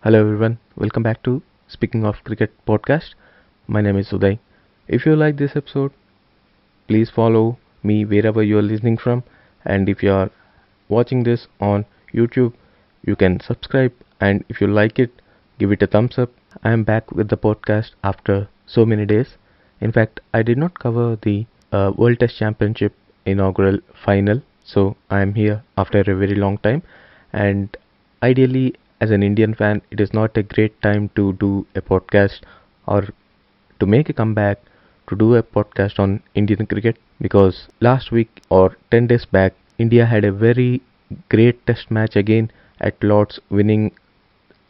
Hello everyone, welcome back to Speaking of Cricket podcast. My name is Uday. If you like this episode, please follow me wherever you are listening from, and if you are watching this on YouTube, you can subscribe, and if you like it, give it a thumbs up. I am back with the podcast after so many days. In fact, I did not cover the World Test Championship inaugural final, so I am here after a very long time. And ideally, as an Indian fan, it is not a great time to do a podcast or to make a comeback to do a podcast on Indian cricket because last week or 10 days back, India had a very great test match again at Lord's, winning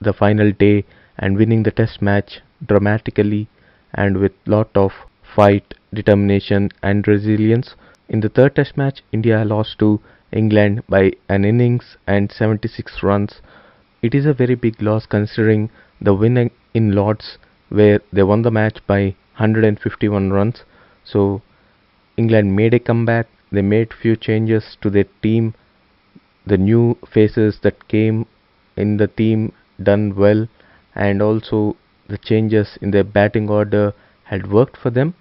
the final day and winning the test match dramatically and with lot of fight, determination and resilience. In the third test match, India lost to England by an innings and 76 runs. It is a very big loss considering the win in Lords where they won the match by 151 runs. So England made a comeback. They made few changes to their team. The new faces that came in the team done well, and also the changes in their batting order had worked for them.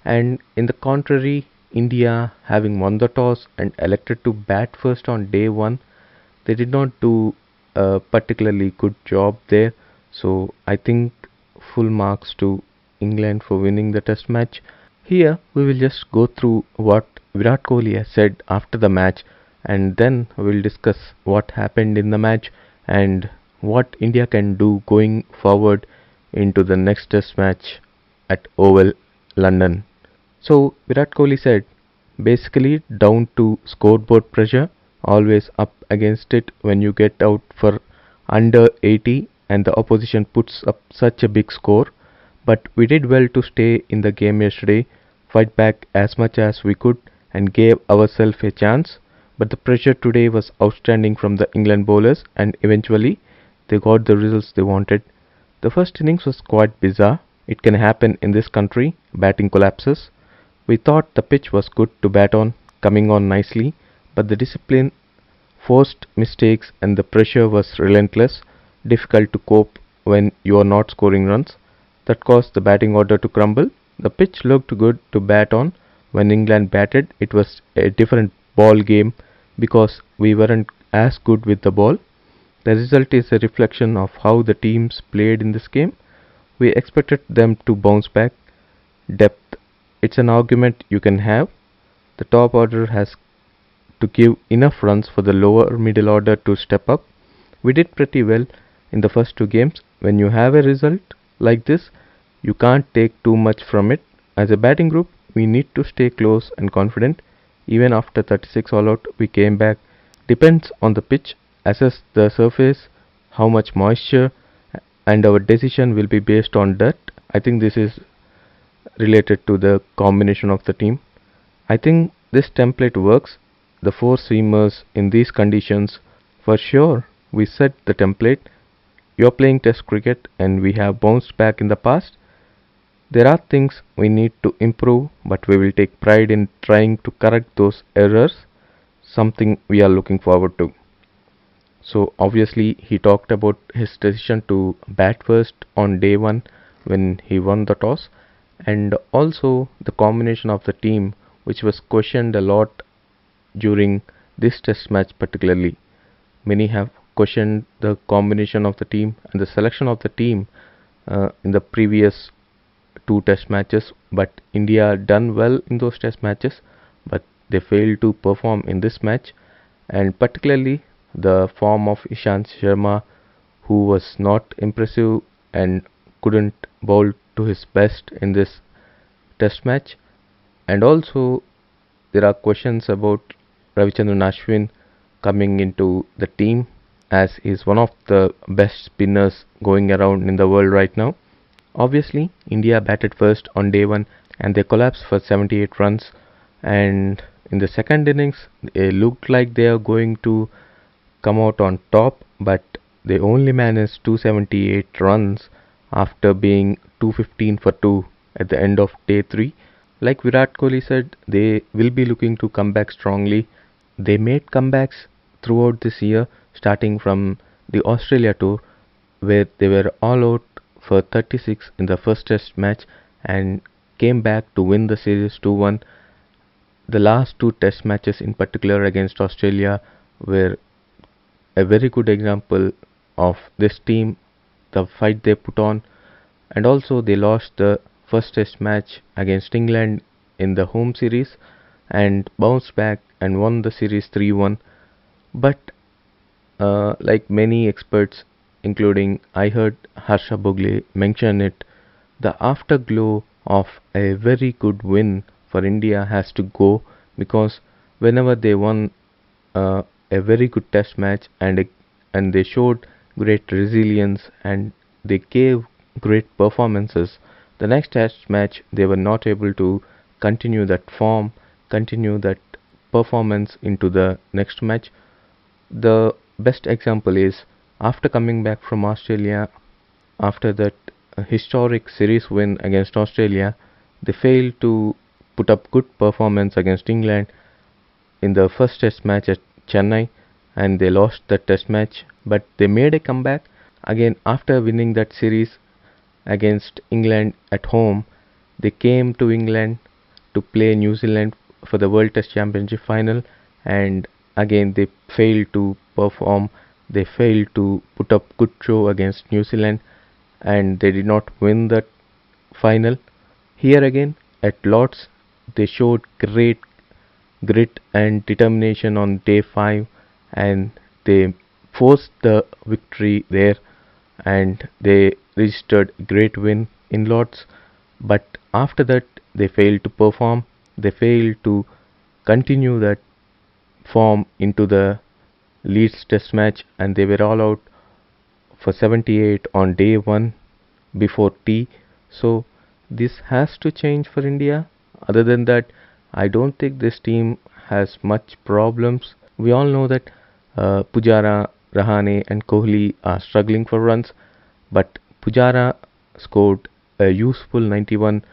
And in the contrary, India, having won the toss and elected to bat first on day one, they did not do a particularly good job there. So I think full marks to England for winning the test match. Here we will just go through what Virat Kohli has said after the match, and then we'll discuss what happened in the match and what India can do going forward into the next test match at Oval, London. So Virat Kohli said, basically down to scoreboard pressure, always up against it when you get out for under 80 and the opposition puts up such a big score. But we did well to stay in the game yesterday, fight back as much as we could and gave ourselves a chance. But the pressure today was outstanding from the England bowlers and eventually they got the results they wanted. The first innings was quite bizarre. It can happen in this country, batting collapses. We thought the pitch was good to bat on, coming on nicely, but the discipline forced mistakes and the pressure was relentless, difficult to cope when you are not scoring runs. That caused the batting order to crumble. The pitch looked good to bat on. When England batted, it was a different ball game because we weren't as good with the ball. The result is a reflection of how the teams played in this game. We expected them to bounce back. Depth. It's an argument you can have. The top order has to give enough runs for the lower middle order to step up. We did pretty well in the first two games. When you have a result like this, you can't take too much from it. As a batting group, we need to stay close and confident. Even after 36 all out, we came back. Depends on the pitch, assess the surface, how much moisture, and our decision will be based on that. I think this is related to the combination of the team. I think this template works. The four seamers in these conditions, for sure, we set the template. You're playing test cricket and we have bounced back in the past. There are things we need to improve, but we will take pride in trying to correct those errors, something we are looking forward to. So obviously he talked about his decision to bat first on day one when he won the toss, and also the combination of the team which was questioned a lot during this test match particularly. Many have questioned the combination of the team and the selection of the team in the previous two test matches, but India done well in those test matches, but they failed to perform in this match, and particularly the form of Ishant Sharma, who was not impressive and couldn't bowl to his best in this test match. And also there are questions about Ravichandran Ashwin coming into the team as he is one of the best spinners going around in the world right now. Obviously, India batted first on day one and they collapsed for 78 runs. And in the second innings, they looked like they are going to come out on top, but they only managed 278 runs after being 215 for 2 at the end of day 3. Like Virat Kohli said, they will be looking to come back strongly. They made comebacks throughout this year, starting from the Australia tour. where they were all out for 36 in the first test match and came back to win the series 2-1. The last two test matches in particular against Australia were a very good example of this team, the fight they put on, and also they lost the first test match against England in the home series and bounced back and won the series 3-1. But like many experts, including I heard Harsha Bogle mention it, the afterglow of a very good win for India has to go, because whenever they won a very good test match and they showed great resilience and they gave great performances, the next test match they were not able to continue that form, continue that performance into the next match. The best example is after coming back from Australia, after that historic series win against Australia, they failed to put up good performance against England in the first test match at Chennai, and they lost that test match. But they made a comeback again after winning that series against England at home. They came to England to play New Zealand for the World Test Championship final, and again they failed to perform. They failed to put up good show against New Zealand, and they did not win that final. Here again at Lords, they showed great grit and determination on day 5, and they forced the victory there, and they registered a great win in Lords. But after that they failed to perform. They failed to continue that form into the Leeds test match, and they were all out for 78 on day 1 before tea. So this has to change for India. Other than that, I don't think this team has much problems. We all know that Pujara, Rahane and Kohli are struggling for runs, but Pujara scored a useful 91,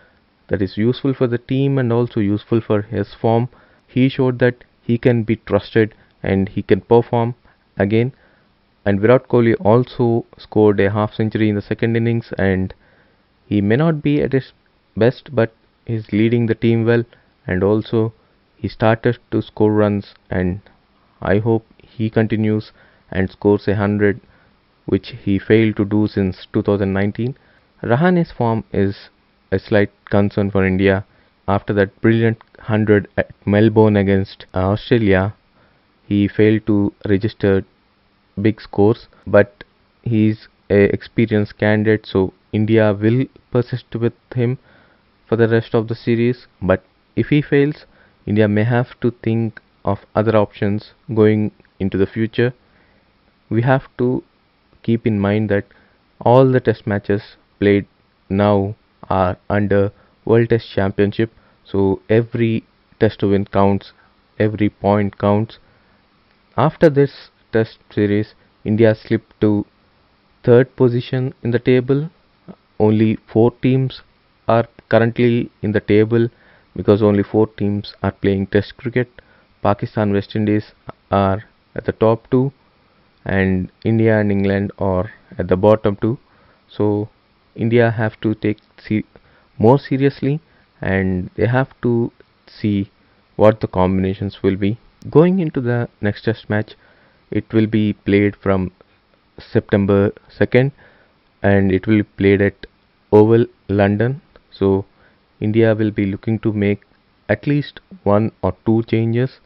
that is useful for the team and also useful for his form. He showed that he can be trusted and he can perform again. And Virat Kohli also scored a half century in the second innings, and he may not be at his best, but he's leading the team well, and also he started to score runs, and I hope he continues and scores 100, which he failed to do since 2019. Rahane's form is a slight concern for India. After that brilliant 100 at Melbourne against Australia, he failed to register big scores, but he's a experienced candidate, so India will persist with him for the rest of the series. But if he fails, India may have to think of other options going into the future. We have to keep in mind that all the test matches played now are under World Test Championship, so every test win counts, every point counts. After this test series, India slipped to third position in the table. Only 4 teams are currently in the table because only 4 teams are playing test cricket. Pakistan, West Indies are at the top 2, and India and England are at the bottom 2. So India have to take more seriously, and they have to see what the combinations will be. Going into the next test match, it will be played from September 2nd, and it will be played at Oval, London. So India will be looking to make at least 1 or 2 changes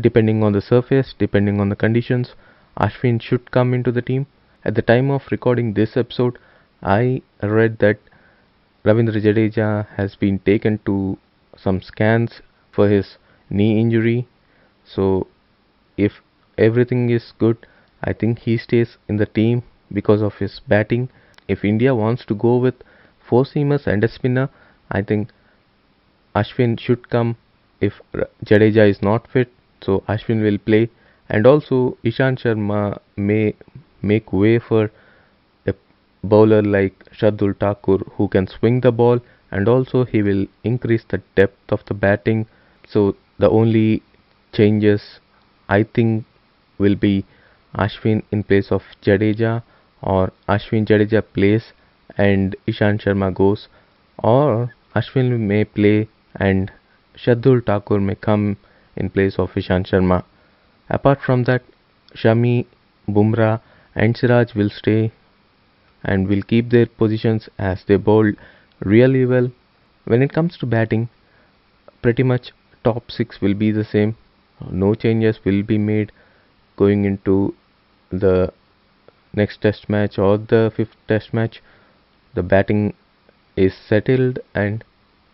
depending on the surface, depending on the conditions. Ashwin should come into the team. At the time of recording this episode, I read that Ravindra Jadeja has been taken to some scans for his knee injury. So if everything is good, I think he stays in the team because of his batting. If India wants to go with 4 seamers and a spinner, I think Ashwin should come if Jadeja is not fit. So Ashwin will play, and also Ishant Sharma may make way for a bowler like Shardul Thakur who can swing the ball, and also he will increase the depth of the batting. So the only changes I think will be Ashwin in place of Jadeja, or Ashwin Jadeja plays and Ishant Sharma goes, or Ashwin may play and Shardul Thakur may come in place of Ishant Sharma. Apart from that, Shami, Bumrah and Siraj will stay and will keep their positions as they bowled really well. When it comes to batting, pretty much top 6 will be the same. No changes will be made going into the next test match or the fifth test match. The batting is settled, and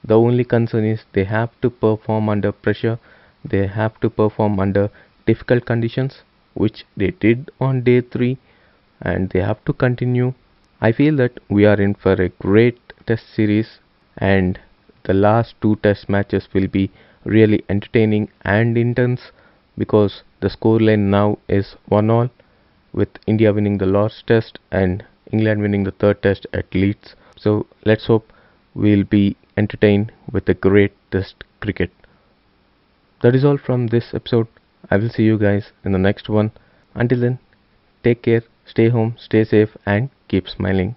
the only concern is they have to perform under pressure, they have to perform under difficult conditions, which they did on day 3, and they have to continue. I feel that we are in for a great test series, and the last 2 test matches will be really entertaining and intense because the scoreline now is 1-all, with India winning the last test and England winning the third test at Leeds. So let's hope we'll be entertained with a great test cricket. That is all from this episode. I will see you guys in the next one. Until then, take care, stay home, stay safe, and keep smiling.